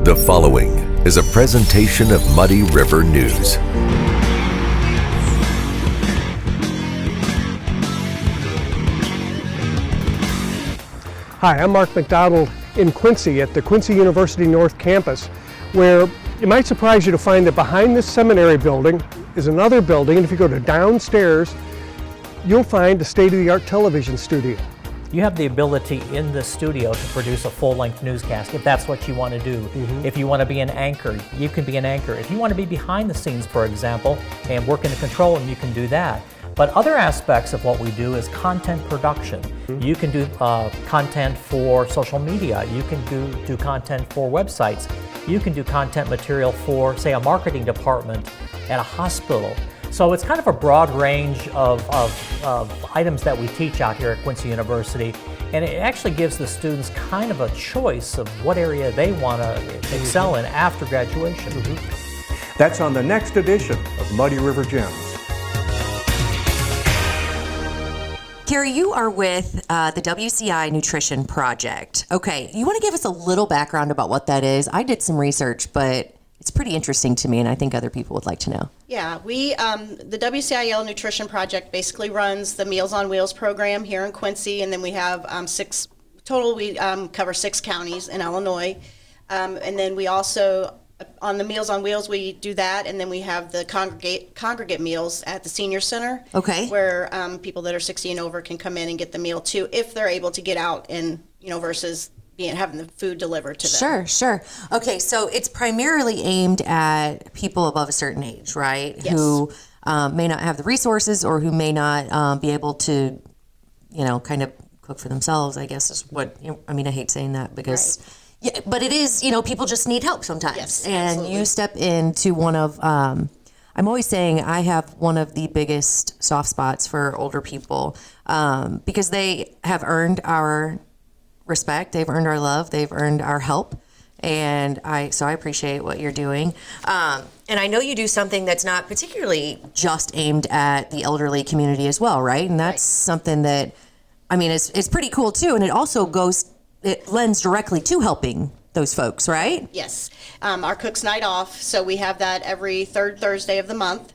The following is a presentation of Muddy River News. Hi, I'm Mark McDonald in Quincy at the Quincy University North Campus, where it might surprise you to find that behind this seminary building is another building, and if you go to downstairs, you'll find a state-of-the-art television studio. You have the ability in the studio to produce a full-length newscast if that's what you want to do. If you want to be an anchor, you can be an anchor. If you want to be behind the scenes, for example, and work in the control room, you can do that. But other aspects of what we do is content production. You can do content for social media. You can do content for websites. You can do content material for, say, a marketing department at a hospital. So it's kind of a broad range of items that we teach out here at Quincy University, and it actually gives the students kind of a choice of what area they want to excel in after graduation. That's on the next edition of Muddy River Gems. Carrie, you are with the WCI Nutrition Project. Okay, you want to give us a little background about what that is? I did some research, but it's pretty interesting to me, and I think other people would like to know. Yeah, the WCI Nutrition Project basically runs the Meals on Wheels program here in Quincy, and then we have we cover 6 counties in Illinois. And then we also, on the Meals on Wheels, we do that, and then we have the congregate meals at the senior center. Okay. Where people that are 60 and over can come in and get the meal too, if they're able to get out and, versus having the food delivered to them. Sure. Okay, so it's primarily aimed at people above a certain age, right? Yes. Who may not have the resources or who may not be able to, kind of cook for themselves, I guess is what, I hate saying that because... Right. Yeah, but it is, people just need help sometimes. Yes, and absolutely. You step into one of, I'm always saying I have one of the biggest soft spots for older people because they have earned our respect, they've earned our love, they've earned our help. And I appreciate what you're doing. And I know you do something that's not particularly just aimed at the elderly community as well, right? And that's something that, it's pretty cool too. And it also it lends directly to helping those folks, right? Yes. Our Cook's Night Off, so we have that every third Thursday of the month.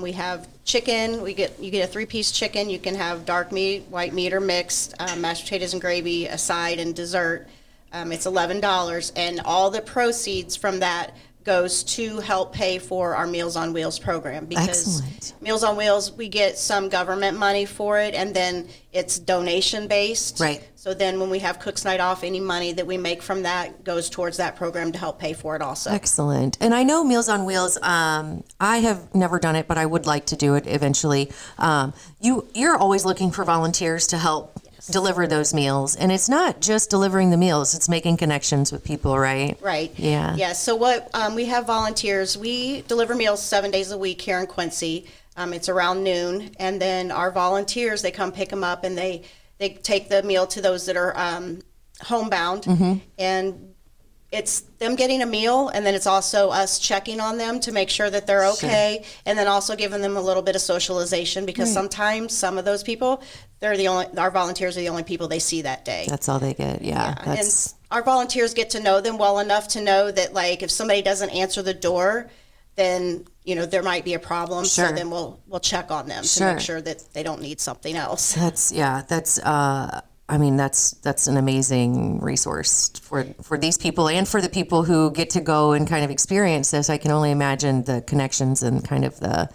We have chicken. You get a 3-piece chicken. You can have dark meat, white meat, or mixed, mashed potatoes and gravy, a side, and dessert. It's $11, and all the proceeds from that goes to help pay for our Meals on Wheels program. Because Excellent. Meals on Wheels, we get some government money for it, and then it's donation based. Right. So then when we have Cook's Night Off, any money that we make from that goes towards that program to help pay for it also. Excellent. And I know Meals on Wheels, I have never done it, but I would like to do it eventually. You're always looking for volunteers to help deliver those meals. And it's not just delivering the meals, it's making connections with people, right? Right. Yeah. Yeah. So what we have volunteers. We deliver meals 7 days a week here in Quincy. It's around noon, and then our volunteers, they come pick them up, and they take the meal to those that are homebound, and it's them getting a meal, and then it's also us checking on them to make sure that they're okay, and then also giving them a little bit of socialization, because sometimes some of those people, our volunteers are the only people they see that day. That's all they get, yeah. And our volunteers get to know them well enough to know that, like, if somebody doesn't answer the door, then there might be a problem. Sure. So then we'll check on them to make sure that they don't need something else. That's an amazing resource for these people and for the people who get to go and kind of experience this. I can only imagine the connections and kind of the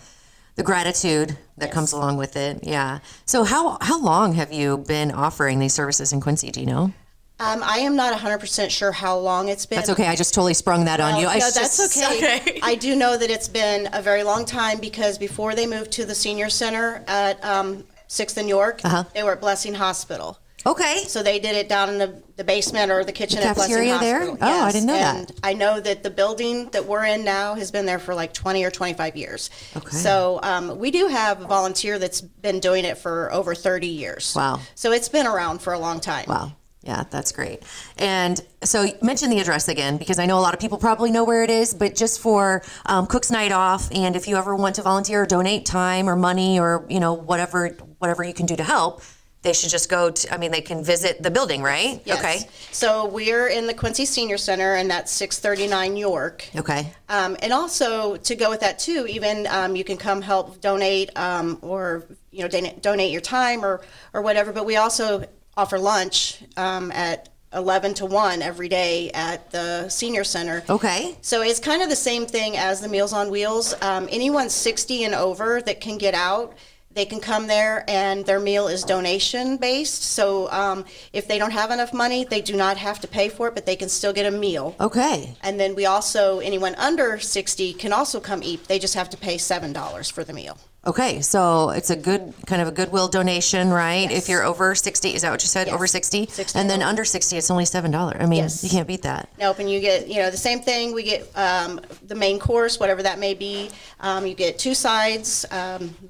gratitude that comes along with it. Yeah. So how long have you been offering these services in Quincy? Do you know? I am not 100% sure how long it's been. That's okay. I just totally sprung that on you. No, that's okay. I do know that it's been a very long time, because before they moved to the senior center at 6th and York, they were at Blessing Hospital. Okay. So they did it down in the basement or the kitchen at Blessing cafeteria Hospital. there? Oh, I didn't know and that. I know that the building that we're in now has been there for like 20 or 25 years. Okay. So we do have a volunteer that's been doing it for over 30 years. Wow. So it's been around for a long time. Wow. Yeah, that's great. And so mention the address again, because I know a lot of people probably know where it is, but just for Cook's Night Off, and if you ever want to volunteer or donate time or money or, whatever you can do to help, they should just go to, I mean, they can visit the building, right? Yes. Okay. So we're in the Quincy Senior Center, and that's 639 York. Okay. And also to go with that too, even you can come help donate or donate your time or whatever. But we also offer lunch at 11 to 1 every day at the Senior Center. Okay. So it's kind of the same thing as the Meals on Wheels. Anyone 60 and over that can get out, they can come there, and their meal is donation based. So if they don't have enough money, they do not have to pay for it, but they can still get a meal. Okay. And then we also, anyone under 60 can also come eat. They just have to pay $7 for the meal. Okay, so it's a good kind of a goodwill donation, right? Yes. If you're over 60, is that what you said? Yes. Over 60? 60 And then and over. under 60, it's only $7. I mean, Yes. you can't beat that. Nope, and you get, the same thing. We get the main course, whatever that may be. You get 2 sides,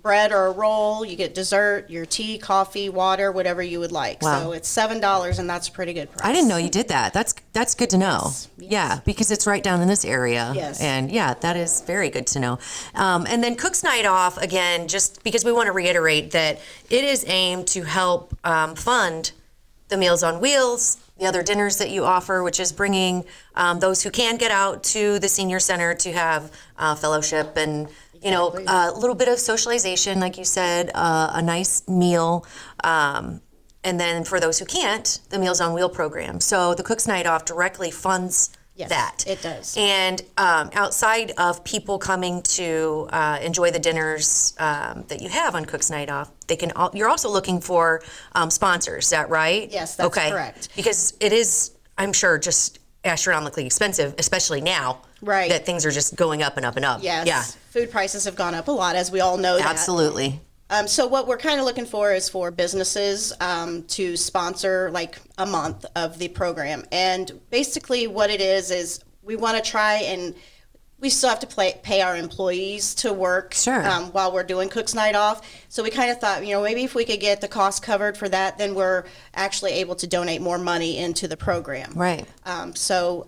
bread or a roll. You get dessert, your tea, coffee, water, whatever you would like. Wow. So it's $7, and that's a pretty good price. I didn't know you did that. That's good to know. Yes. Yeah, because it's right down in this area. Yes. And yeah, that is very good to know. And then Cook's Night Off, again, just because we want to reiterate that it is aimed to help fund the Meals on Wheels, the other dinners that you offer, which is bringing those who can get out to the senior center to have fellowship and, a little bit of socialization, like you said, a nice meal. And then for those who can't, the Meals on Wheel program. So the Cook's Night Off directly funds Yes, that. it does. And outside of people coming to enjoy the dinners that you have on Cook's Night Off, you're also looking for sponsors. Is that right? Yes, that's correct. Because it is, I'm sure, just astronomically expensive, especially now. Right. That things are just going up and up and up. Yes. Yeah. Food prices have gone up a lot, as we all know that. Absolutely. So what we're kind of looking for is for businesses to sponsor like a month of the program. And basically what it is we want to try, and we still have to pay our employees to work Sure. While we're doing Cook's Night Off. So we kind of thought, maybe if we could get the cost covered for that, then we're actually able to donate more money into the program. Right. So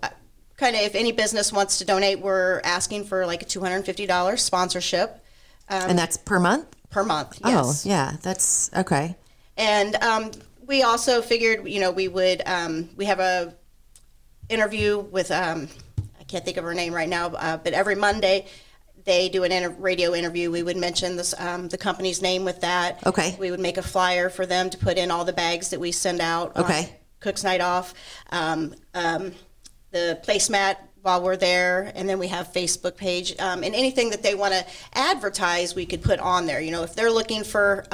kind of if any business wants to donate, we're asking for like a $250 sponsorship. And that's per month? Per month, yes. Oh, yeah, that's okay. And we also figured, we would, we have a interview with, I can't think of her name right now, but every Monday they do a radio interview. We would mention this, the company's name with that. Okay. We would make a flyer for them to put in all the bags that we send out on Okay. Cook's Night Off. The placemat while we're there, and then we have Facebook page, and anything that they want to advertise, we could put on there. If they're looking for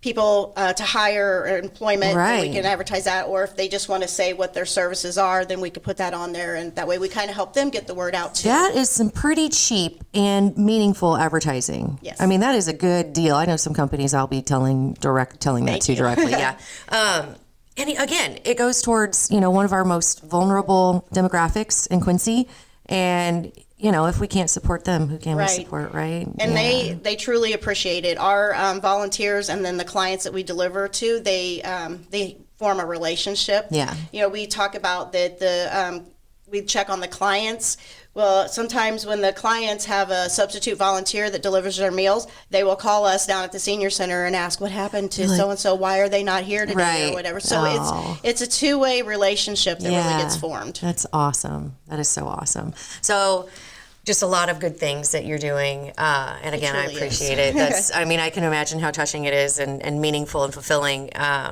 people to hire or employment, then we Right. can advertise that. Or if they just want to say what their services are, then we could put that on there, and that way we kind of help them get the word out too. That is some pretty cheap and meaningful advertising. Yes. I mean, that is a good deal. I know some companies I'll be telling that to directly. Yeah. And again, it goes towards, one of our most vulnerable demographics in Quincy. And, if we can't support them, who can we Right. support, right? And Yeah. they truly appreciate it. Our volunteers and then the clients that we deliver to, they form a relationship. Yeah. We talk about that we check on the clients. Well, sometimes when the clients have a substitute volunteer that delivers their meals, they will call us down at the senior center and ask what happened to so and so. Why are they not here today Right. or whatever? So Oh. it's a two-way relationship that really gets formed. That's awesome. That is so awesome. So just a lot of good things that you're doing. And again, I truly appreciate is. it. I can imagine how touching it is and meaningful and fulfilling.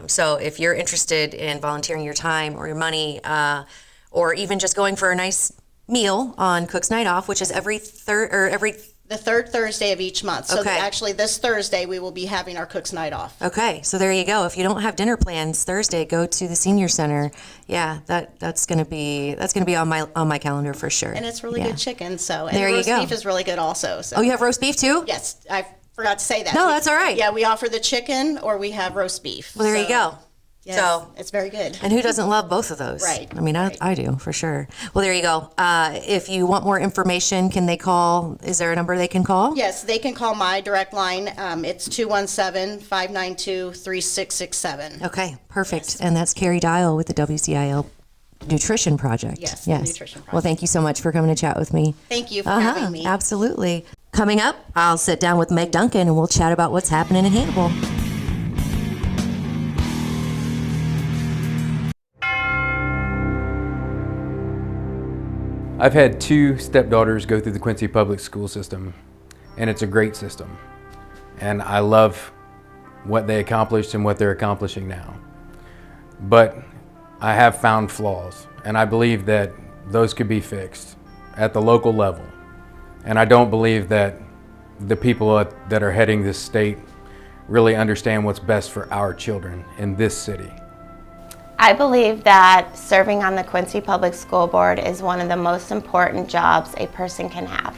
So if you're interested in volunteering your time or your money, or even just going for a nice meal on Cook's Night Off, which is the third Thursday of each month. So Okay. actually this Thursday we will be having our Cook's Night Off. Okay, so there you go. If you don't have dinner plans Thursday, go to the senior center. Yeah, that's gonna be on my calendar for sure. And it's really Yeah. good chicken. So and There you roast go. beef is really good also. So Oh, you have roast beef too? yes, I forgot to say that. No, that's all right. Yeah, we offer the chicken or we have roast beef. Well, there you go. Yes, So- it's very good. And who doesn't love both of those? Right, I mean, I do for sure. Well, there you go. If you want more information, can they call? Is there a number they can call? Yes, they can call my direct line. It's 217-592-3667. Okay, perfect. And that's Carrie Dyel with the WCI Nutrition Project. Yes, the Nutrition Project. Well, thank you so much for coming to chat with me. Thank you for having me. Absolutely. Coming up, I'll sit down with Meg Duncan and we'll chat about what's happening in Hannibal. I've had 2 stepdaughters go through the Quincy public school system, and it's a great system. And I love what they accomplished and what they're accomplishing now. But I have found flaws, and I believe that those could be fixed at the local level. And I don't believe that the people that are heading this state really understand what's best for our children in this city. I believe that serving on the Quincy Public School Board is one of the most important jobs a person can have.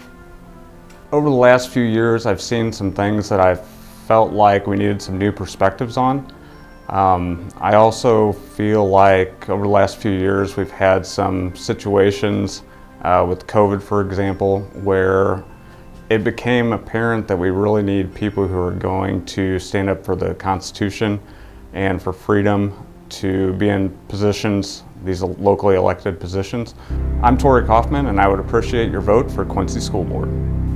Over the last few years, I've seen some things that I felt like we needed some new perspectives on. I also feel like over the last few years we've had some situations with COVID, for example, where it became apparent that we really need people who are going to stand up for the Constitution and for freedom to be in positions, these locally elected positions. I'm Tori Kaufman, and I would appreciate your vote for Quincy School Board.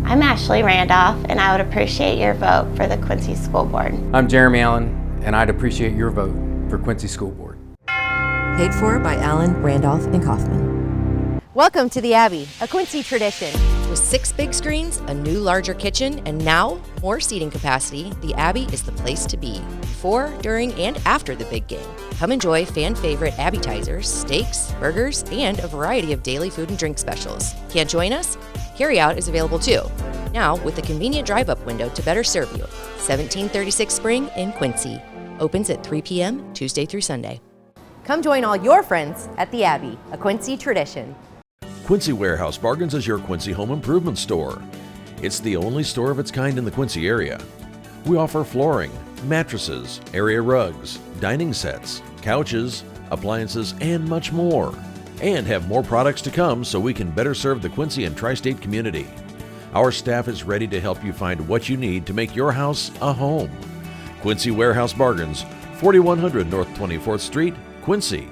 I'm Ashley Randolph, and I would appreciate your vote for the Quincy School Board. I'm Jeremy Allen, and I'd appreciate your vote for Quincy School Board. Paid for by Allen, Randolph, and Kaufman. Welcome to the Abbey, a Quincy tradition. With 6 big screens, a new larger kitchen, and now more seating capacity, the Abbey is the place to be before, during, and after the big game. Come enjoy fan-favorite appetizers, steaks, burgers, and a variety of daily food and drink specials. Can't join us? Carryout is available too, now with a convenient drive-up window to better serve you. 1736 Spring in Quincy. Opens at 3 p.m. Tuesday through Sunday. Come join all your friends at the Abbey, a Quincy tradition. Quincy Warehouse Bargains is your Quincy home improvement store. It's the only store of its kind in the Quincy area. We offer flooring, mattresses, area rugs, dining sets, couches, appliances, and much more. And have more products to come so we can better serve the Quincy and tri-state community. Our staff is ready to help you find what you need to make your house a home. Quincy Warehouse Bargains, 4100 North 24th Street, Quincy.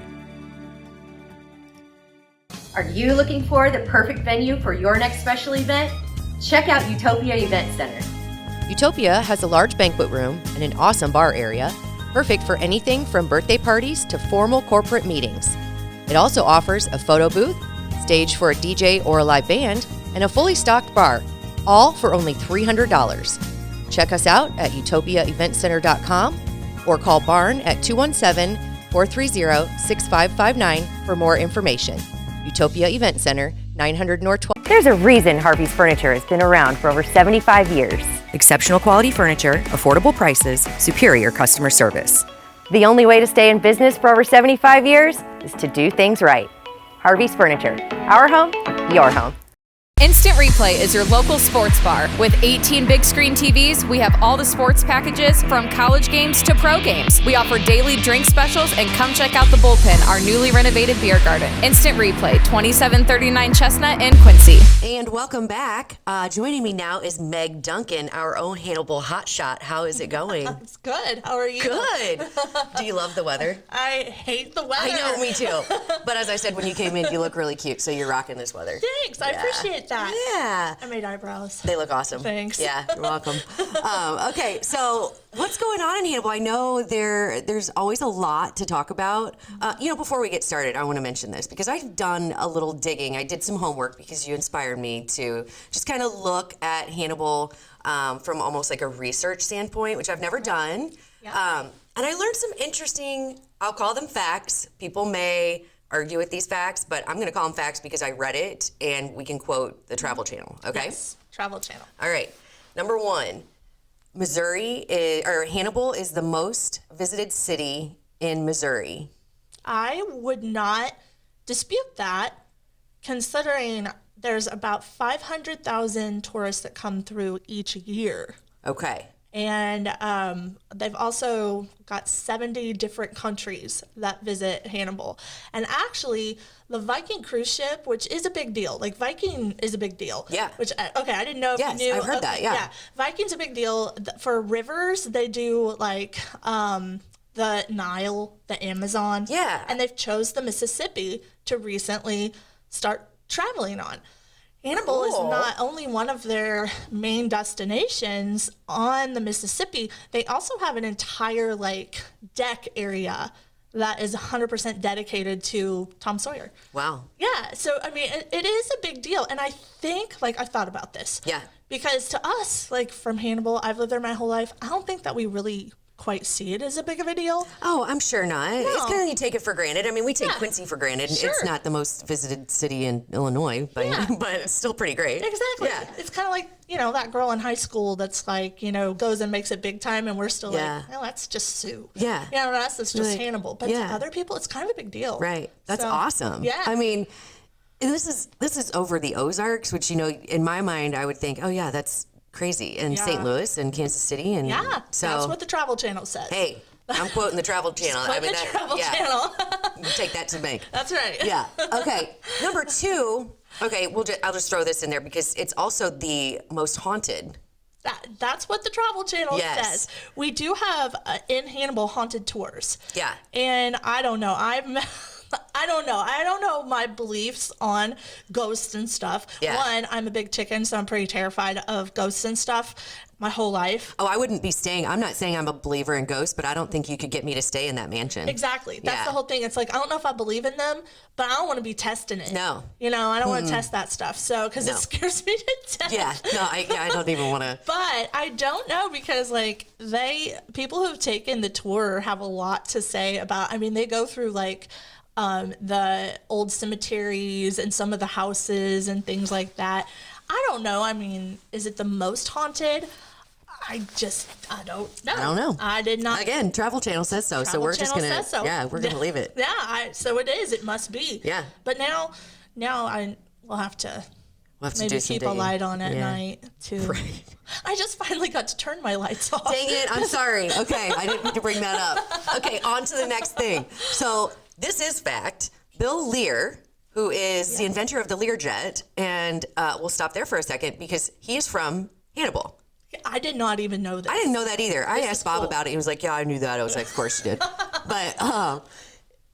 Are you looking for the perfect venue for your next special event? Check out Utopia Event Center. Utopia has a large banquet room and an awesome bar area, perfect for anything from birthday parties to formal corporate meetings. It also offers a photo booth, stage for a DJ or a live band, and a fully stocked bar, all for only $300. Check us out at utopiaeventcenter.com or call Barn at 217-430-6559 for more information. Utopia Event Center, 900 North 12th. There's a reason Harvey's Furniture has been around for over 75 years. Exceptional quality furniture, affordable prices, superior customer service. The only way to stay in business for over 75 years is to do things right. Harvey's Furniture. Our home, your home. Instant Replay is your local sports bar. With 18 big screen TVs, we have all the sports packages from college games to pro games. We offer daily drink specials, and come check out the Bullpen, our newly renovated beer garden. Instant Replay, 2739 Chestnut in Quincy. And welcome back. Joining me now is Meg Duncan, our own Hannibal hotshot. How is it going? It's good. How are you? Good. Do you love the weather? I hate the weather. I know, me too. But as I said, when you came in, you look really cute, so you're rocking this weather. Thanks. I appreciate that. Yeah. I made eyebrows. They look awesome. Thanks. Yeah, you're welcome. Okay, so what's going on in Hannibal? I know there's always a lot to talk about. Before we get started, I want to mention this because I've done a little digging. I did some homework because you inspired me to just kind of look at Hannibal from almost like a research standpoint, which I've never done. Yeah. And I learned some interesting, I'll call them facts. People may argue with these facts, but I'm going to call them facts because I read it and we can quote the Travel Channel, okay? Yes, Travel Channel. All right. Number 1, Hannibal is the most visited city in Missouri. I would not dispute that, considering there's about 500,000 tourists that come through each year. Okay. And they've also got 70 different countries that visit Hannibal. And actually, the Viking cruise ship, which is a big deal. Like, Viking is a big deal. Yeah. I didn't know if you knew. Yes, I've heard that, yeah. Viking's a big deal. For rivers, they do, like, the Nile, the Amazon. Yeah. And they've chose the Mississippi to recently start traveling on. Hannibal is not only one of their main destinations on the Mississippi, they also have an entire deck area that is 100% dedicated to Tom Sawyer. Wow. Yeah. So, I mean, it is a big deal. And I think, like, I thought about this. Yeah. Because to us, like, from Hannibal, I've lived there my whole life. I don't think that we really quite see it as a big of a deal. Oh, I'm sure not. No. It's kind of you take it for granted. I mean, we take Yeah. Quincy for granted. Sure. It's not the most visited city in Illinois, but, Yeah. but it's still pretty great. Exactly. Yeah. It's kind of like, you know, that girl in high school that's like, you know, goes and makes it big time, and we're still Yeah. like, well, that's just Sue. Yeah. You know, to us, it's just Like, Hannibal. But yeah. to other people, it's kind of a big deal. Right. That's So, awesome. Yeah. I mean, and this is over the Ozarks, which, you know, in my mind, I would think, oh, yeah, that's crazy. And Yeah. St. Louis and Kansas City. And Yeah. so, That's what the Travel Channel says. hey, I'm quoting the Travel Channel. Quote the Travel Channel. Take that to the bank. That's right. Yeah. Okay. Number 2. Okay, I'll just throw this in there because it's also the most haunted. That's what the Travel Channel Yes. says. We do have in Hannibal haunted tours. Yeah. And I don't know. I don't know. I don't know my beliefs on ghosts and stuff. Yeah. One, I'm a big chicken, so I'm pretty terrified of ghosts and stuff my whole life. Oh, I wouldn't be staying. I'm not saying I'm a believer in ghosts, but I don't think you could get me to stay in that mansion. Exactly. That's Yeah. the whole thing. It's like, I don't know if I believe in them, but I don't want to be testing it. No. You know, I don't want to test that stuff. So, because No. it scares me to death. Yeah. No, I don't even want to. But I don't know because, like, people who've taken the tour have a lot to say about, I mean, they go through, like, the old cemeteries and some of the houses and things like that. I don't know. I mean, is it the most haunted? I don't know. I don't know. I did not. Again, Travel Channel says so, so we're just Channel gonna, says so. yeah, we're gonna leave it. Yeah, so it is. It must be. Yeah. But now I will have to We'll have to maybe do some keep a digging. light on at Yeah. night too. Right. I just finally got to turn my lights off. Dang it! I'm sorry. Okay, I didn't mean to bring that up. Okay, on to the next thing. So this is fact. Bill Lear, who is the inventor of the Learjet, and we'll stop there for a second because he is from Hannibal. I did not even know that. I didn't know that either. I This asked is Bob cool. about it. He was like, "Yeah, I knew that." I was like, "Of course you did." But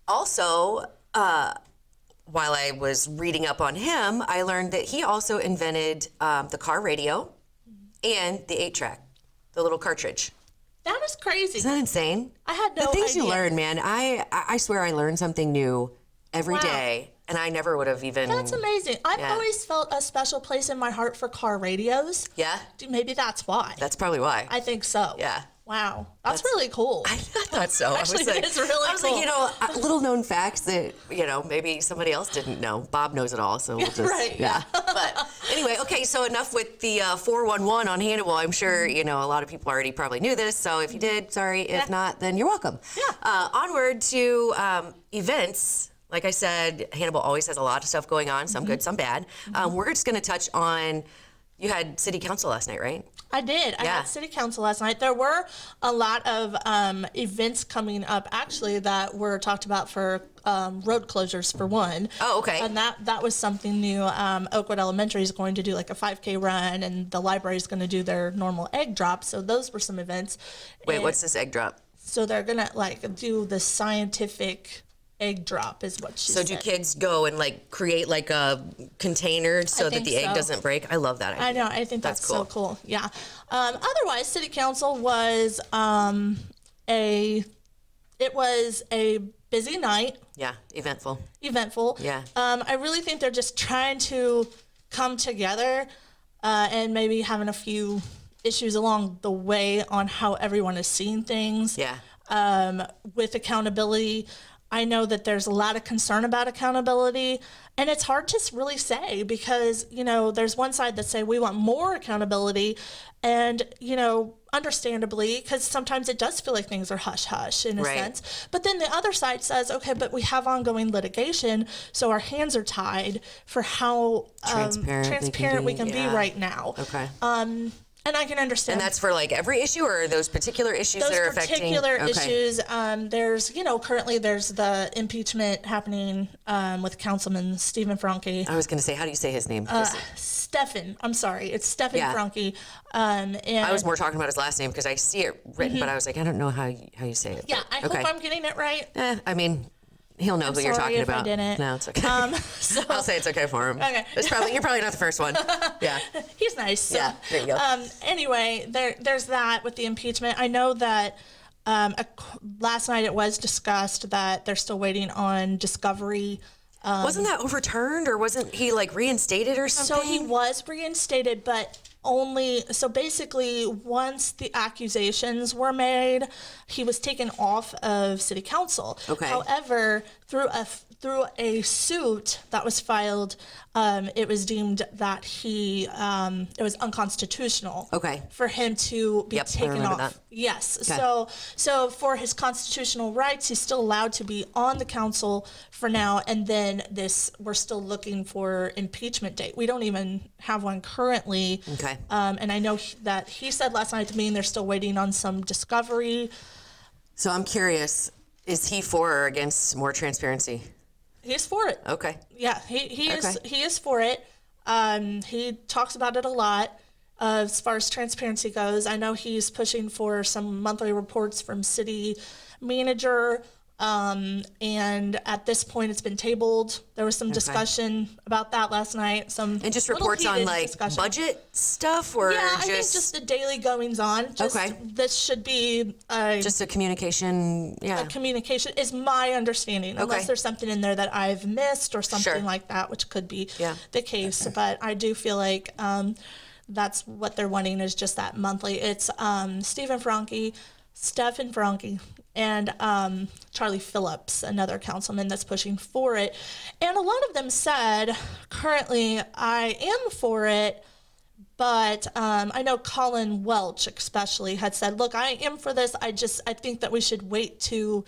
also, while I was reading up on him, I learned that he also invented the car radio and the 8-track, the little cartridge. That is crazy. Isn't that insane? I had no The things idea. you learn, man. I swear I learn something new every Wow. day, and I never would have even. That's amazing. I've Yeah. always felt a special place in my heart for car radios. Yeah, Maybe that's why. that's probably why. I think so. Yeah. Wow. That's really cool. I thought so. Actually, I was like, it is really I was cool. like, you know, little known facts that, you know, maybe somebody else didn't know. Bob knows it all, so we'll just, right, yeah. But anyway, okay, so enough with the 411 on Hannibal. I'm sure, you know, a lot of people already probably knew this, so if you did, sorry. If not, then you're welcome. Yeah. Onward to events. Like I said, Hannibal always has a lot of stuff going on, some good, some bad. We're just going to touch on, you had city council last night, right? I did. I had city council last night. There were a lot of events coming up, actually, that were talked about for road closures, for one. Oh, okay. And that was something new. Oakwood Elementary is going to do like a 5K run, and the library is going to do their normal egg drop. So those were some events. Wait, And what's this egg drop? So they're going to like do the scientific egg drop is what she So said. do kids go and like create like a container so that think the egg so. doesn't break? I love that idea. I know. I think that's so cool. cool. Yeah. Otherwise, city council was it was a busy night. Yeah, eventful. Yeah. I really think they're just trying to come together and maybe having a few issues along the way on how everyone is seeing things. Yeah. With accountability. I know that there's a lot of concern about accountability, and it's hard to really say because, you know, there's one side that say we want more accountability, and, you know, understandably, because sometimes it does feel like things are hush-hush in a sense. But then the other side says, okay, but we have ongoing litigation, so our hands are tied for how transparent we can be right now. Okay. And I can understand. And that's for like every issue, or those particular issues that are affecting? Those particular issues. There's, you know, currently there's the impeachment happening with Councilman Stephen Franke. I was going to say, how do you say his name? Stephen. I'm sorry. It's Stephen Franke. And I was more talking about his last name because I see it written, but I was like, I don't know how you say it. Yeah, I hope I'm getting it right. I mean, he'll know who you're talking about. I didn't. No, it's okay. So, I'll say it's okay for him. Okay. You're probably not the first one. Yeah. He's nice. So, yeah, there you go. Anyway, there's that with the impeachment. I know that Last night it was discussed that they're still waiting on discovery. Wasn't that overturned, or wasn't he like reinstated or something? So he was reinstated, but so basically once the accusations were made, he was taken off of city council. Okay. However, through a suit that was filed, it was deemed that it was unconstitutional. Okay. For him to be taken off. That. Yes. Okay. So for his constitutional rights, he's still allowed to be on the council for now. And then we're still looking for impeachment date. We don't even have one currently. Okay. And I know that he said last night to me, they're still waiting on some discovery. So I'm curious, is he for or against more transparency? He's for it. Okay. Yeah, he is for it. He talks about it a lot as far as transparency goes. I know he's pushing for some monthly reports from city manager. And at this point, it's been tabled. There was some discussion about that last night. And just reports on like budget stuff, or I think just the daily goings on. This should be just a communication. Yeah, a communication is my understanding, unless there's something in there that I've missed or something like that, which could be the case. But I do feel like that's what they're wanting, is just that monthly. It's Stephen Franke, and Charlie Phillips, another councilman that's pushing for it. And a lot of them said, currently, I am for it, but I know Colin Welch especially had said, look, I am for this. I think that we should wait to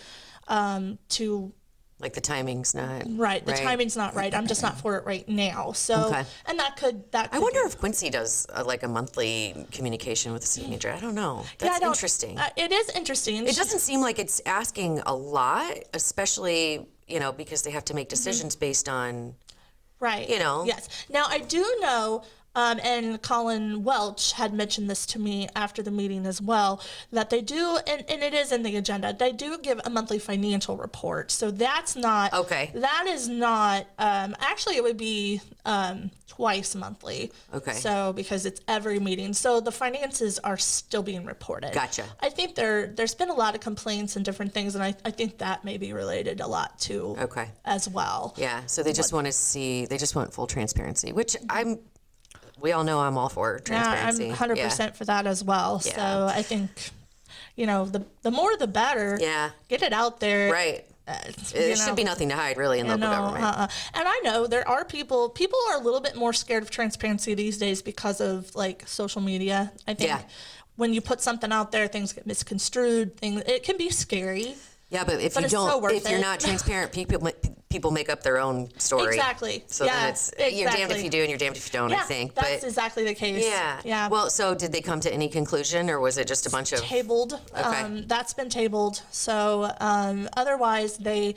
like the timing's not right. The timing's not right. I'm just not for it right now. So, and that could. I wonder if Quincy does like a monthly communication with the city manager. I don't know. That's interesting. It is interesting. It doesn't seem like it's asking a lot, especially because they have to make decisions based on. Right. Yes. Now I do know. And Colin Welch had mentioned this to me after the meeting as well, that they do, and it is in the agenda, they do give a monthly financial report. So that's not, that is not, actually it would be twice monthly. Okay. So, because it's every meeting. So the finances are still being reported. Gotcha. I think there's been a lot of complaints and different things, and I think that may be related a lot to as well. Yeah, so they just want full transparency, which we all know I'm all for transparency. Yeah, I'm 100% for that as well. Yeah. So I think, the more the better. Yeah. Get it out there. Right. There should be nothing to hide, really, in local government. And I know there are people are a little bit more scared of transparency these days because of like social media. I think when you put something out there, things get misconstrued. It can be scary. Yeah, but if you're not transparent, people make up their own story. Exactly. So then you're damned if you do and you're damned if you don't, I think. That's exactly the case. Yeah. Well, so did they come to any conclusion, or was it just a bunch of... Tabled. Okay. That's been tabled. So otherwise, they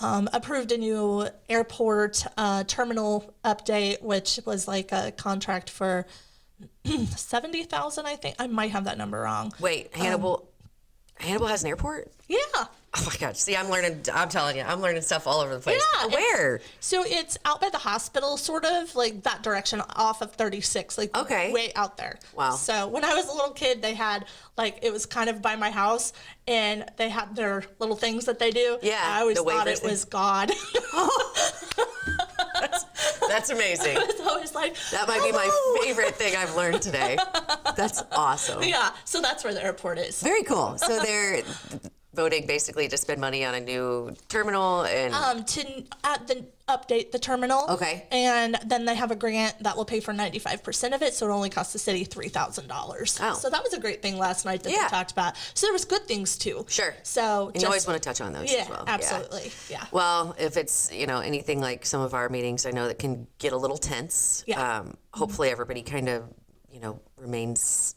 approved a new airport terminal update, which was like a contract for $70,000, I think. I might have that number wrong. Wait, Hannibal has an airport? Yeah. Oh my gosh. See, I'm learning stuff all over the place. Yeah. Where? So it's out by the hospital, sort of like that direction off of 36, like way out there. Wow. So when I was a little kid, they had it was kind of by my house, and they had their little things that they do. Yeah. I always thought it was God. That's amazing. I was always like, that might be my favorite thing I've learned today. That's awesome. Yeah. So that's where the airport is. Very cool. So they're voting basically to spend money on a new terminal and to update the terminal. Okay. And then they have a grant that will pay for 95% of it, so it only costs the city $3,000. Oh. So that was a great thing last night that they talked about. So there was good things too. Sure. So you always want to touch on those as well. Absolutely. Yeah. Well, if it's anything like some of our meetings, I know that can get a little tense. Yeah. Hopefully everybody kind of remains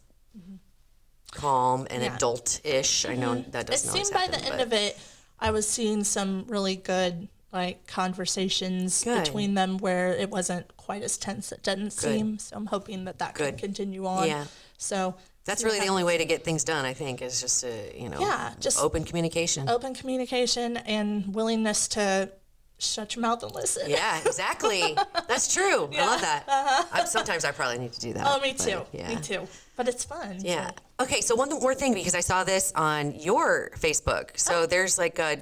calm and adult-ish. I know that doesn't always happen. It seemed by the end of it, I was seeing some really good conversations between them where it wasn't quite as tense. It doesn't seem. So I'm hoping that could continue on. Yeah. So that's really the only way to get things done, I think, is just to just open communication. Open communication and willingness to shut your mouth and listen. Yeah, exactly. That's true. I love that. Sometimes I probably need to do that. Oh, me too. Yeah. Me too. But it's fun. Yeah. Okay, so one more thing, because I saw this on your Facebook. So there's like a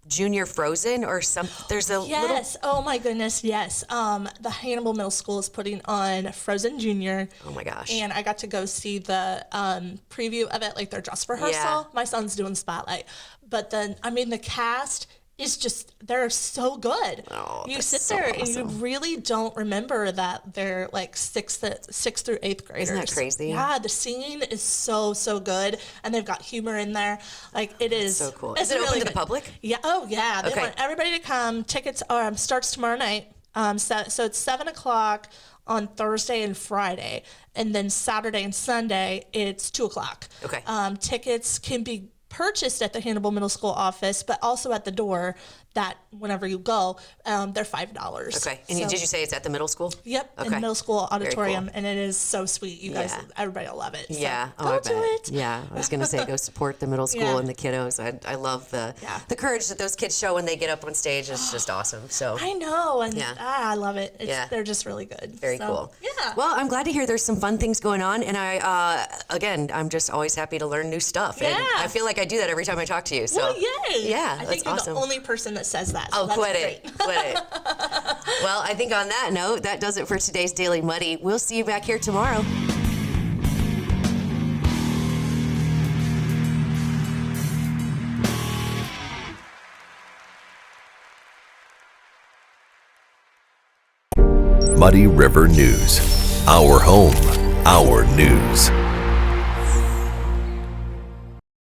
junior Frozen or something. There's a Yes. Oh my goodness. Yes. The Hannibal Middle School is putting on Frozen Junior. Oh my gosh. And I got to go see the preview of it, like their dress rehearsal. Yeah. My son's doing Spotlight. But then, I mean, the cast is just, they're so good. Oh, you that's sit so there and awesome. you really don't remember that they're like sixth through eighth graders. Isn't that crazy? Yeah, the singing is so good, and they've got humor in there. Like, it is so cool. It's Is it open really to the good. public? Yeah. Oh yeah. They Okay. want everybody to come. Tickets starts tomorrow night. So it's 7:00 on Thursday and Friday, and then Saturday and Sunday it's 2:00. Okay. Tickets can be purchased at the Hannibal Middle School office, but also at the door. That whenever you go, they're $5. Okay. And did you say it's at the middle school? Yep, in Okay. the middle school auditorium, cool. and it is so sweet. You guys, everybody will love it. So Yeah. go I to bet. it. Yeah. I was going to say go support the middle school Yeah. and the kiddos. I love the courage that those kids show when they get up on stage. It's just awesome. So I know, and Yeah. I love it. They're just really good. Very So, cool. Yeah. Well, I'm glad to hear there's some fun things going on, and I'm just always happy to learn new stuff. Yeah. And I feel like I do that every time I talk to you. So Well, yay! yeah, I that's think you're awesome. the only person that says that. So Oh, that's quit great. it. Quit it. Well, I think on that note, that does it for today's Daily Muddy. We'll see you back here tomorrow. Muddy River News. Our home, our news.